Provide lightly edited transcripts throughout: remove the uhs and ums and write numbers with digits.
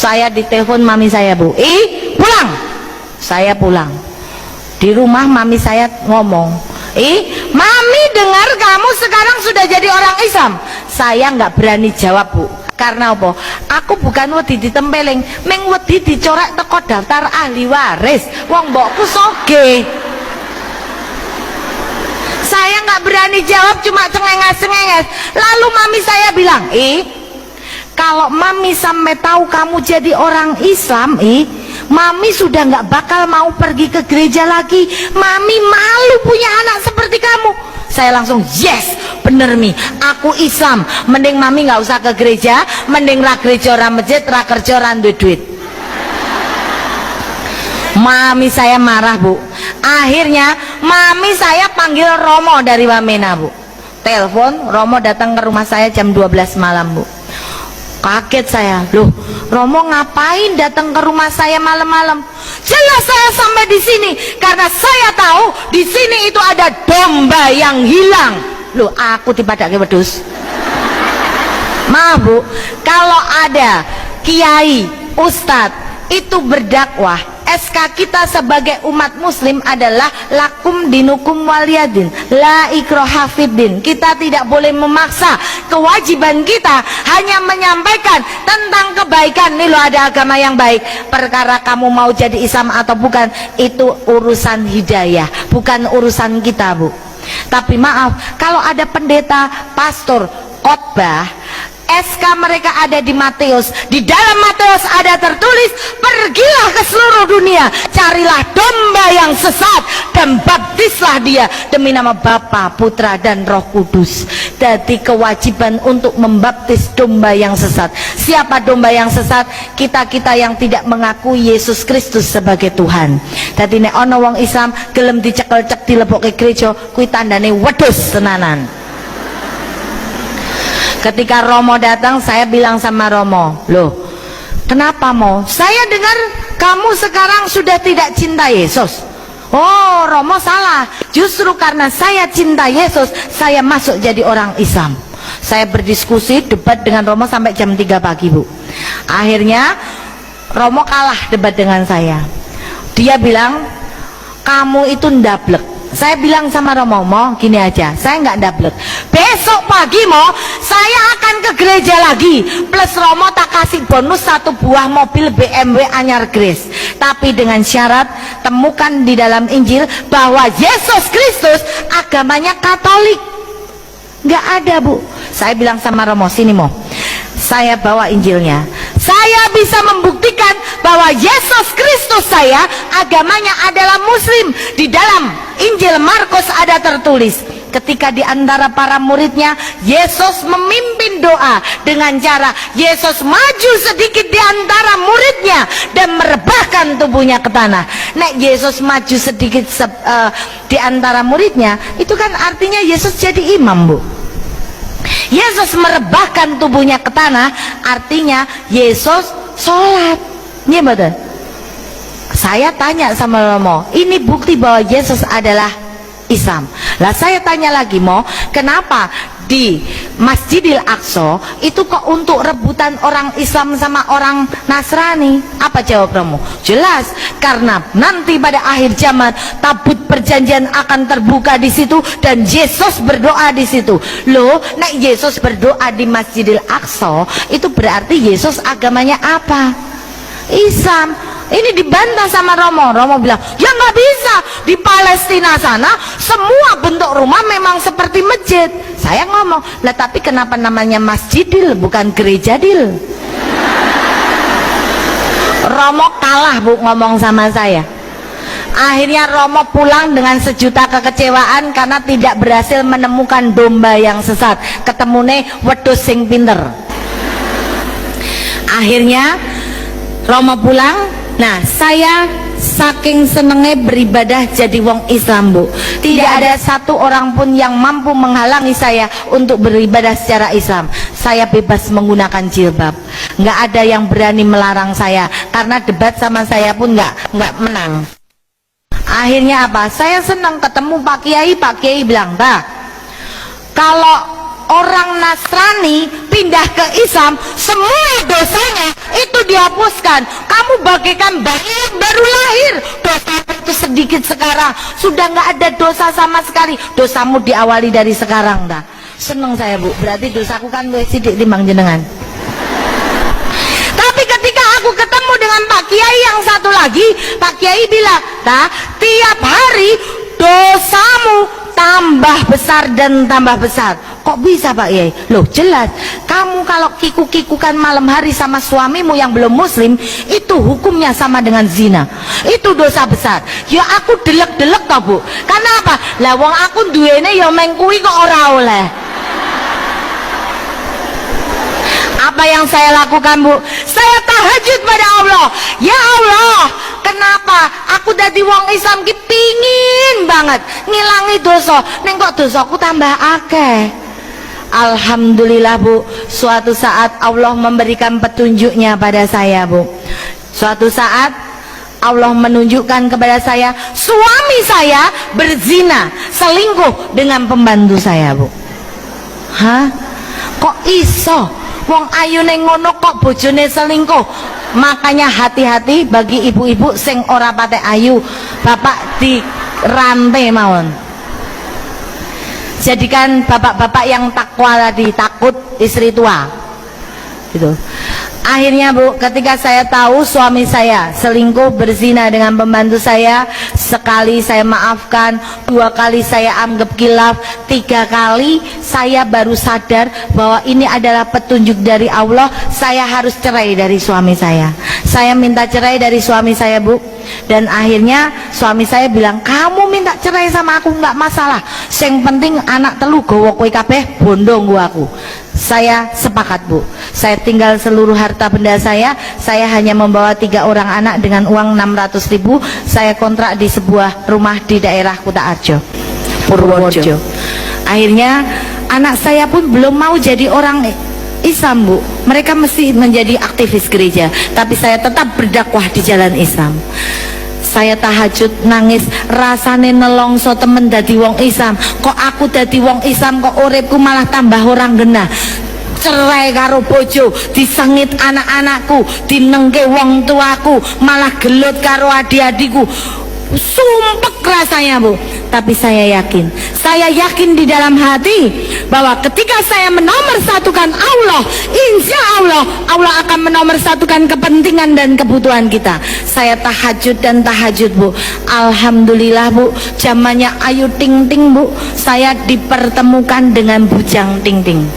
Saya ditelepon mami saya, Bu, pulang. Saya pulang. Di rumah mami saya ngomong, mami dengar kamu sekarang sudah jadi orang Islam. Saya nggak berani jawab, Bu. Karena apa? Aku bukan wedi ditempeleng, meng wedi dicorek teko daftar ahli waris. Wong mbokku soge. Saya nggak berani jawab, cuma cengenges-cengenges. Lalu mami saya bilang, kalau mami sampai tahu kamu jadi orang Islam, mami sudah nggak bakal mau pergi ke gereja lagi. Mami malu punya anak seperti kamu. Saya langsung yes, bener mi, aku Islam. Mending mami nggak usah ke gereja, mending ra gereja ra masjid, ra kerja ra duit. Mami saya marah, Bu. Akhirnya mami saya panggil Romo dari Wamena, Bu. Telepon, Romo datang ke rumah saya jam 12 malam, Bu. Kaget saya, loh, Romo ngapain datang ke rumah saya malam-malam? Jelas saya sampai di sini karena saya tahu di sini itu ada domba yang hilang. Loh, aku dipadake wedhus. Maaf, Bu, kalau ada kiai, ustadz itu berdakwah, SK kita sebagai umat muslim adalah lakum dinukum waliyadin, la ikraha fiddin. Kita tidak boleh memaksa. Kewajiban kita hanya menyampaikan tentang kebaikan. Nih lo ada agama yang baik. Perkara kamu mau jadi Islam atau bukan, itu urusan hidayah, bukan urusan kita, Bu. Tapi maaf, kalau ada pendeta, pastor, khotbah, SK mereka ada di Matius. Di dalam Matius ada tertulis, pergilah ke seluruh dunia, carilah domba yang sesat dan baptislah dia demi nama Bapa, Putra dan Roh Kudus. Jadi kewajiban untuk membaptis domba yang sesat. Siapa domba yang sesat? Kita-kita yang tidak mengakui Yesus Kristus sebagai Tuhan. Jadi nek ana wong Islam gelem dicekel-cek dilebokke gereja, kuwi tandane wedhus tenanan. Ketika Romo datang, saya bilang sama Romo, loh, kenapa Mo? Saya dengar kamu sekarang sudah tidak cinta Yesus. Oh, Romo salah. Justru karena saya cinta Yesus, saya masuk jadi orang Islam. Saya berdiskusi, debat dengan Romo sampai jam 3 pagi, Bu. Akhirnya Romo kalah debat dengan saya. Dia bilang, kamu itu ndablek. Saya bilang sama Romo, Mo, gini aja, saya nggak ndablek. Besok pagi, Mo, saya akan ke gereja lagi. Plus Romo tak kasih bonus 1 buah mobil BMW anyar Grace. Tapi dengan syarat, temukan di dalam Injil bahwa Yesus Kristus agamanya Katolik. Nggak ada, Bu. Saya bilang sama Romo, sini Mo, saya bawa Injilnya. Saya bisa membuktikan bahwa Yesus Kristus saya agamanya adalah Muslim. Di dalam Injil Markus ada tertulis, ketika di antara para muridnya, Yesus memimpin doa dengan cara Yesus maju sedikit di antara muridnya dan merebahkan tubuhnya ke tanah. Nek Yesus maju sedikit di antara muridnya, itu kan artinya Yesus jadi imam, Bu. Yesus merebahkan tubuhnya ke tanah, artinya Yesus sholat. Iya betul. Saya tanya sama Romo, ini bukti bahwa Yesus adalah Islam. Lah saya tanya lagi, Mo, kenapa di Masjidil Aqsa itu kok untuk rebutan orang Islam sama orang Nasrani? Apa jawab Romo? Jelas, karena nanti pada akhir zaman tabut perjanjian akan terbuka di situ dan Yesus berdoa di situ. Loh, nek Yesus berdoa di Masjidil Aqsa, itu berarti Yesus agamanya apa? Islam. Ini dibantah sama Romo. Romo bilang, ya nggak bisa, di Palestina sana semua bentuk rumah memang seperti masjid. Saya ngomong, lah tapi kenapa namanya Masjidil bukan Gerejadil? Romo kalah, Bu, ngomong sama saya. Akhirnya Romo pulang dengan sejuta kekecewaan karena tidak berhasil menemukan domba yang sesat. Ketemune wedhus sing pinter. Akhirnya Romo pulang. Nah, saya saking senengnya beribadah jadi wong Islam, Bu. Tidak ada satu orang pun yang mampu menghalangi saya untuk beribadah secara Islam. Saya bebas menggunakan jilbab. Nggak ada yang berani melarang saya, karena debat sama saya pun nggak menang. Akhirnya apa? Saya senang ketemu Pak Kiai bilang, "Mbak, kalau orang Nasrani pindah ke Islam, semua dosanya itu dihapuskan. Kamu bagaikan bayi yang baru lahir. Dosa itu sedikit sekarang, sudah nggak ada dosa sama sekali. Dosamu diawali dari sekarang dah. Seneng saya Bu, berarti dosaku kan luwih sithik timbang jenengan. Tapi ketika aku ketemu dengan Pak Kiai yang satu lagi, Pak Kiai bilang, tiap hari dosamu tambah besar dan tambah besar. Kok bisa Pak Kiai? Loh jelas, kamu kalau kiku-kikukan malam hari sama suamimu yang belum muslim, itu hukumnya sama dengan zina. Itu dosa besar. Ya aku delek-delek toh Bu. Karena apa? Lah wong aku duwene ya mengkui kok ora oleh. Apa yang saya lakukan Bu? Saya tahajud pada Allah. Ya Allah, kenapa aku dadi wong Islam ki pingin banget ngilangi dosa, neng kok dosaku tambah akeh. Alhamdulillah Bu, suatu saat Allah memberikan petunjuknya pada saya Bu. Suatu saat Allah menunjukkan kepada saya, suami saya berzina, selingkuh dengan pembantu saya Bu. Hah? Kok iso? Wong ayu neng ngono kok bojone selingkuh. Makanya hati-hati bagi ibu-ibu sing ora patek ayu, bapak di rantai mawon. Jadikan bapak-bapak yang takwa tadi, takut istri tua gitu. Akhirnya Bu, ketika saya tahu suami saya selingkuh berzina dengan pembantu saya, sekali saya maafkan, 2 kali saya anggap khilaf, 3 kali saya baru sadar bahwa ini adalah petunjuk dari Allah. Saya harus cerai dari suami saya. Saya minta cerai dari suami saya Bu. Dan akhirnya suami saya bilang, kamu minta cerai sama aku nggak masalah, yang penting anak telu gowo kowe kabeh bondo nggo aku. Saya sepakat Bu. Saya tinggal seluruh harta benda saya hanya membawa 3 orang anak dengan uang 600.000. Saya kontrak di sebuah rumah di daerah Kutoarjo, Purworejo. Akhirnya anak saya pun belum mau jadi orang Islam Bu, mereka mesti menjadi aktivis gereja, tapi saya tetap berdakwah di jalan Islam. Saya tahajud nangis, rasane nelongso temen dadi wong Islam. Kok aku dadi wong Islam kok uripku malah tambah orang genah. Cerai karo bojo, disengit anak-anakku, dinengke wong tuaku, malah gelut karo adik-adikku. Sumpek rasanya Bu. Tapi saya yakin di dalam hati bahwa ketika saya menomorsatukan Allah, insya Allah Allah akan menomorsatukan kepentingan dan kebutuhan kita. Saya tahajud dan tahajud Bu. Alhamdulillah Bu, zamannya Ayu Ting Ting Bu, saya dipertemukan dengan Bujang Ting Ting.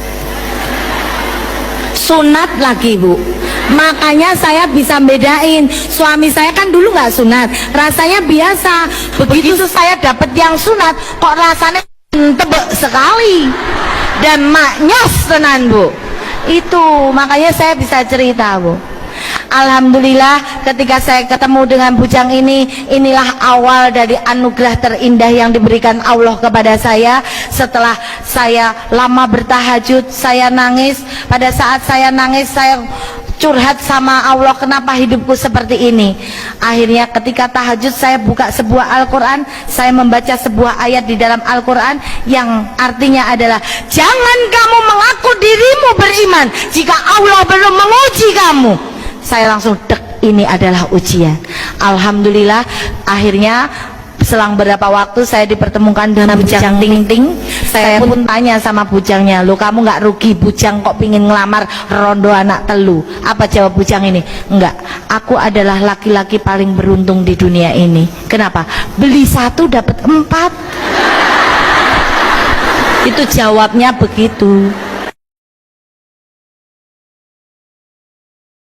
Sunat lagi Bu. Makanya saya bisa bedain. Suami saya kan dulu nggak sunat, rasanya biasa. Begitu saya dapat yang sunat, kok rasanya tebek sekali dan maknyos tenan Bu. Itu makanya saya bisa cerita Bu. Alhamdulillah ketika saya ketemu dengan Bujang ini, inilah awal dari anugerah terindah yang diberikan Allah kepada saya. Setelah saya lama bertahajud, saya nangis. Pada saat saya nangis, saya curhat sama Allah, kenapa hidupku seperti ini. Akhirnya ketika tahajud saya buka sebuah Al-Quran, saya membaca sebuah ayat di dalam Al-Quran yang artinya adalah, jangan kamu mengaku dirimu beriman jika Allah belum menguji kamu. Saya langsung dek, ini adalah ujian. Alhamdulillah akhirnya selang beberapa waktu saya dipertemukan dengan Bujang Ting Ting. Saya pun tanya sama Bujangnya, lo kamu nggak rugi Bujang kok pingin ngelamar rondo anak telu? Apa jawab Bujang ini? Enggak, aku adalah laki-laki paling beruntung di dunia ini. Kenapa? Beli 1 dapat 4. Itu jawabnya begitu.